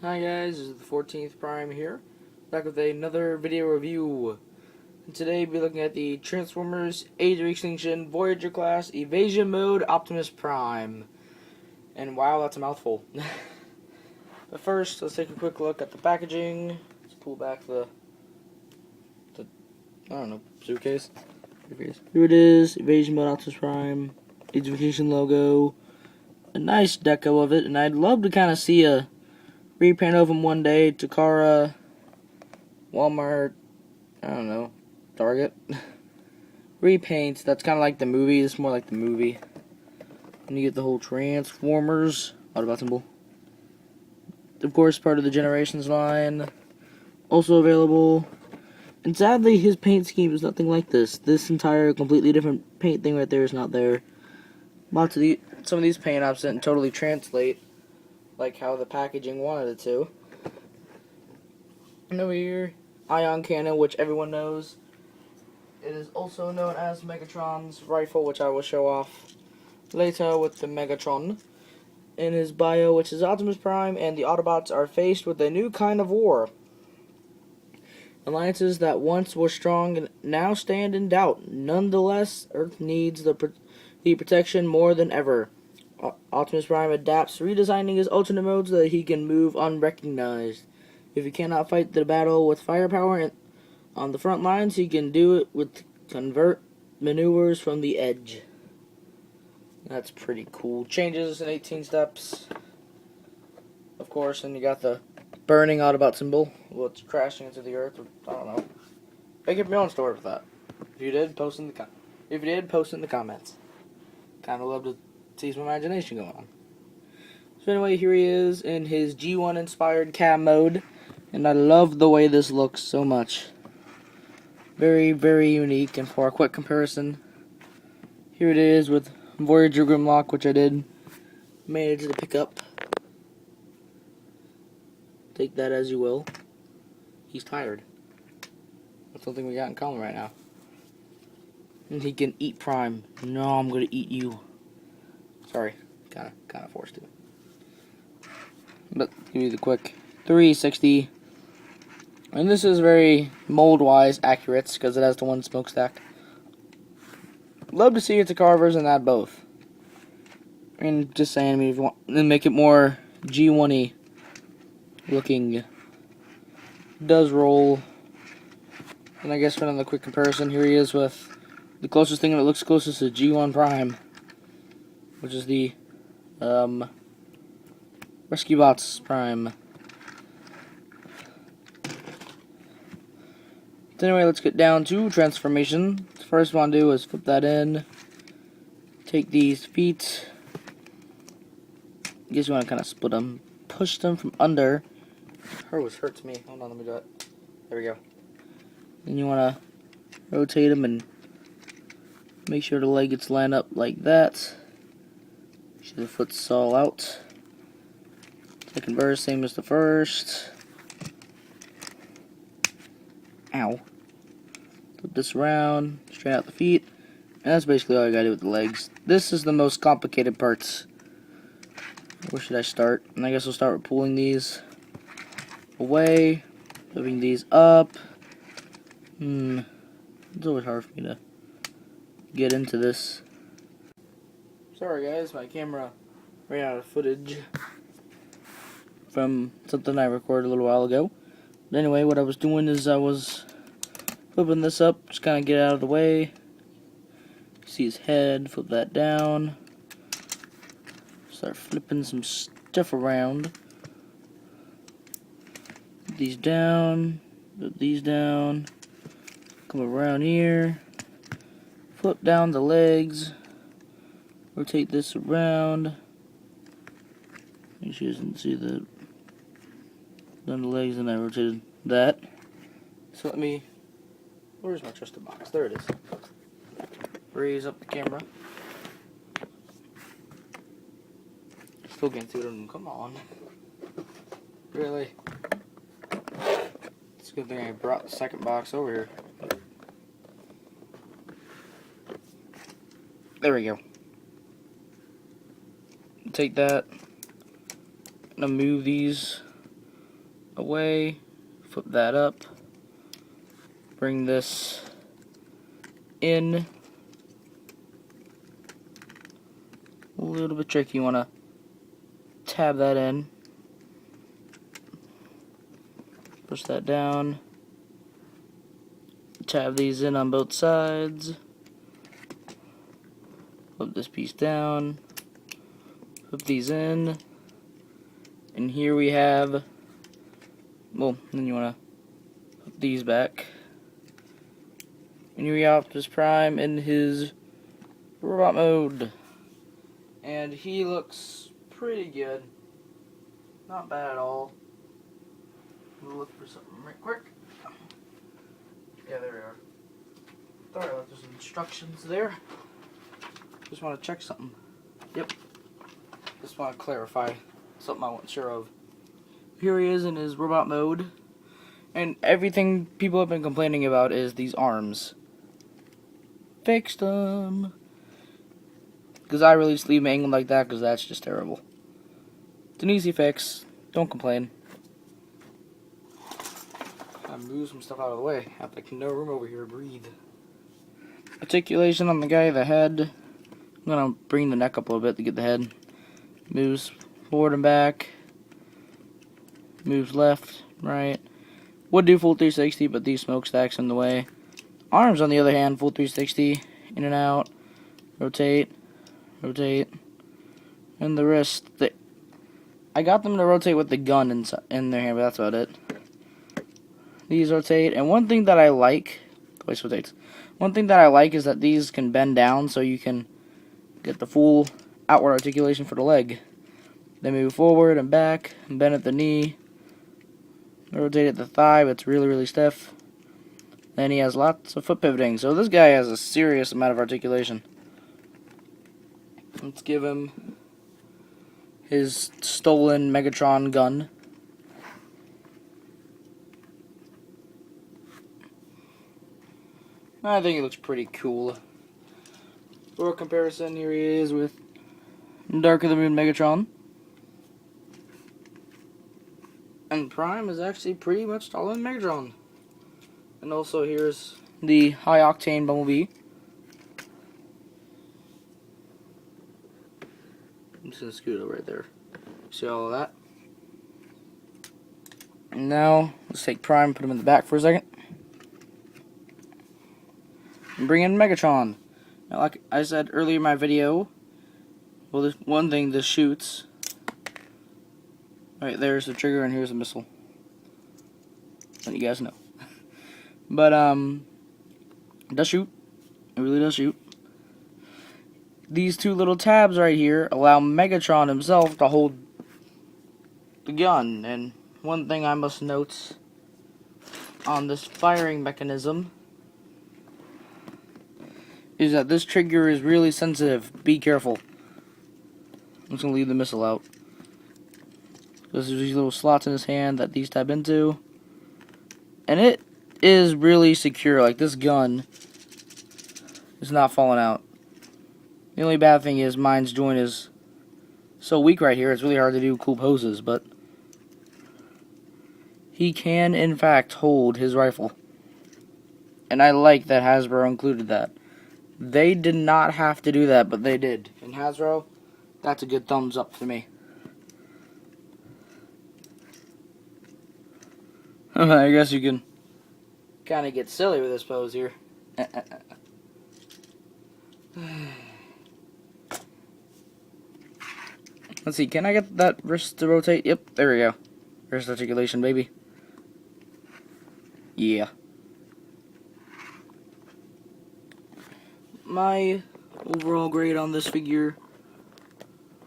Hi guys, this is the 14th Prime here, back with another video review. And today we'll be looking at the Transformers Age of Extinction Voyager class Evasion mode Optimus Prime. And wow, that's a mouthful. But first, let's take a quick look at the packaging. Let's pull back the I don't know, suitcase. Here it is, Evasion mode Optimus Prime, Age of Extinction logo, a nice deco of it, and I'd love to kind of see a repaint of them one day. Takara, Walmart, I don't know, Target. Repaints, that's kind of like the movie. It's more like the movie. And you get the whole Transformers Autobot symbol. Of course, part of the Generations line. Also available. And sadly, his paint scheme is nothing like this. This entire completely different paint thing right there is not there. Some of these paint apps didn't totally translate like how the packaging wanted it to. And over here, ion cannon, which everyone knows. It is also known as Megatron's rifle, which I will show off later with the Megatron. In his bio, which is Optimus Prime and the Autobots are faced with a new kind of war. Alliances that once were strong now stand in doubt. Nonetheless, Earth needs the protection more than ever. Optimus Prime adapts, redesigning his alternate mode so that he can move unrecognized. If he cannot fight the battle with firepower on the front lines, he can do it with convert maneuvers from the edge. That's pretty cool. Changes in 18 steps. Of course, and you got the burning Autobot symbol. Well, it's crashing into the earth. I don't know. Make up your own story with that. If you did, post in the comments. Kind of love to see some imagination going on. So anyway, here he is in his G1 inspired cam mode, and I love the way this looks so much. Very, very unique. And for a quick comparison, here it is with Voyager Grimlock, which I did manage to pick up. Take that as you will. He's tired. That's something we got in common right now. And he can eat Prime. No, I'm gonna eat you. Sorry, kind of forced to. But give you the quick 360. And this is very mold-wise accurate because it has the one smokestack. Love to see it's a Carvers and that both. And just saying, I mean, if you want to make it more G1-y looking, does roll. And I guess for another quick comparison, here he is with the closest thing that looks closest to G1 Prime, which is the Rescue Bots Prime. So anyway, let's get down to transformation. First one to do is flip that in. Take these feet. I guess you want to kind of split them. Push them from under. Always hurts me. Hold on, let me do it. There we go. Then you want to rotate them and make sure the leg gets lined up like that. Make sure the foot's all out. Second verse, same as the first. Ow. Flip this around, straighten out the feet, and that's basically all I gotta do with the legs. This is the most complicated parts. Where should I start? And I guess we'll start with pulling these away, moving these up. It's always hard for me to get into this. Sorry guys, my camera ran out of footage from something I recorded a little while ago. But anyway, what I was doing is I was flipping this up, just kind of get out of the way. See his head, flip that down. Start flipping some stuff around. Put these down, put these down. Come around here. Flip down the legs. Rotate this around. Make sure you can see the down the legs, and I rotated that. So let me. Where's my trusted box? There it is. Raise up the camera. Still can't see what I'm doing. Come on. Really? It's a good thing I brought the second box over here. There we go. Take that. I'm gonna move these away, flip that up, bring this in. A little bit tricky, you want to tab that in, push that down, tab these in on both sides, flip this piece down, flip these in, and here we have, well, then you want to put these back, and here we have Optimus Prime in his robot mode, and he looks pretty good, not bad at all. We'll look for something right quick. Yeah, there we are. Sorry, I left some instructions there. Just want to check something. Yep. Just want to clarify something I wasn't sure of. Here he is in his robot mode. And everything people have been complaining about is these arms. Fixed them. Because I really just leave them angled like that because that's just terrible. It's an easy fix. Don't complain. I move some stuff out of the way. I have like no room over here to breathe. Articulation on the guy, the head. I'm gonna bring the neck up a little bit to get the head. Moves forward and back. Moves left, right. Would do full 360, but these smokestacks in the way. Arms, on the other hand, full 360, in and out. Rotate, rotate. And the wrist. I got them to rotate with the gun in their hand, but that's about it. These rotate, and one thing that I like, one thing that I like is that these can bend down so you can get the full outward articulation for the leg. They move forward and back, and bend at the knee, rotate at the thigh, but it's really, really stiff. Then he has lots of foot pivoting, so this guy has a serious amount of articulation. Let's give him his stolen Megatron gun. I think it looks pretty cool. For comparison, here he is with Dark of the Moon Megatron. And Prime is actually pretty much taller than Megatron. And also here's the High Octane Bumblebee. I'm just going to scoot it right there. See all of that? And now, let's take Prime, put him in the back for a second. And bring in Megatron. Now, like I said earlier in my video, well, there's one thing this shoots. Right there's the trigger, and here's the missile. Let you guys know. But, it does shoot. It really does shoot. These two little tabs right here allow Megatron himself to hold the gun. And one thing I must note on this firing mechanism is that this trigger is really sensitive. Be careful. I'm just going to leave the missile out. There's these little slots in his hand that these tab into. And it is really secure. Like, this gun is not falling out. The only bad thing is mine's joint is so weak right here, it's really hard to do cool poses, but he can, in fact, hold his rifle. And I like that Hasbro included that. They did not have to do that, but they did. And Hasbro, that's a good thumbs up for me. I guess you can kind of get silly with this pose here. Let's see, can I get that wrist to rotate? Yep, there we go. Wrist articulation, baby. Yeah. My overall grade on this figure,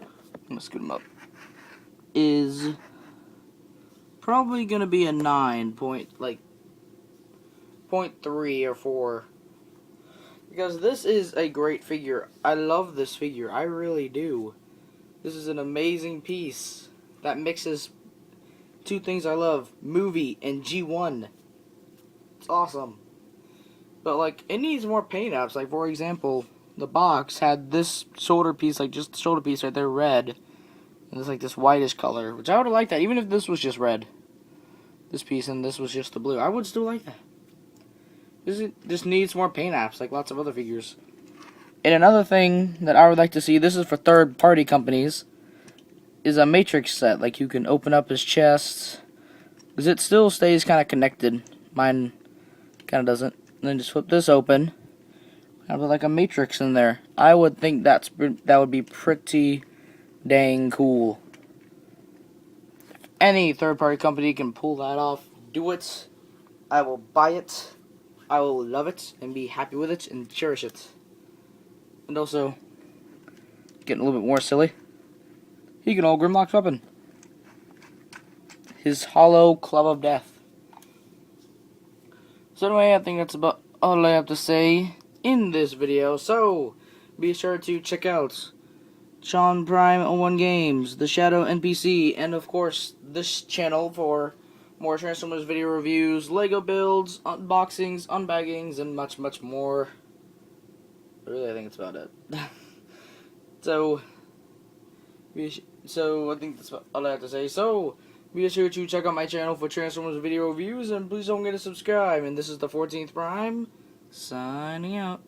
I'm gonna scoot him up, is probably gonna be a 0.3 or 4. Because this is a great figure. I love this figure. I really do. This is an amazing piece that mixes two things I love, movie and G1. It's awesome. But, like, it needs more paint apps. Like, for example, the box had this shoulder piece, like, just the shoulder piece right there, red. And it's, like, this whitish color, which I would have liked that, even if this was just red. this piece and this was just the blue. I would still like that. This just needs more paint apps, like lots of other figures. And another thing that I would like to see, this is for third-party companies, is a matrix set. Like, you can open up his chest, because it still stays kind of connected. Mine kind of doesn't. And then just flip this open, have like a matrix in there. I would think that would be pretty dang cool. If any third-party company can pull that off, do it. I will buy it. I will love it and be happy with it and cherish it. And also, getting a little bit more silly, he can hold Grimlock's weapon. His hollow club of death. So anyway, I think that's about all I have to say in this video. So, be sure to check out Sean Prime 01 Games, The Shadow NPC, and of course, this channel for more Transformers video reviews, Lego builds, unboxings, unbaggings, and much, much more. Really, I think it's about it. So I think that's all I have to say. So, be sure to check out my channel for Transformers video reviews, and please don't forget to subscribe. And this is the 14th Prime, signing out.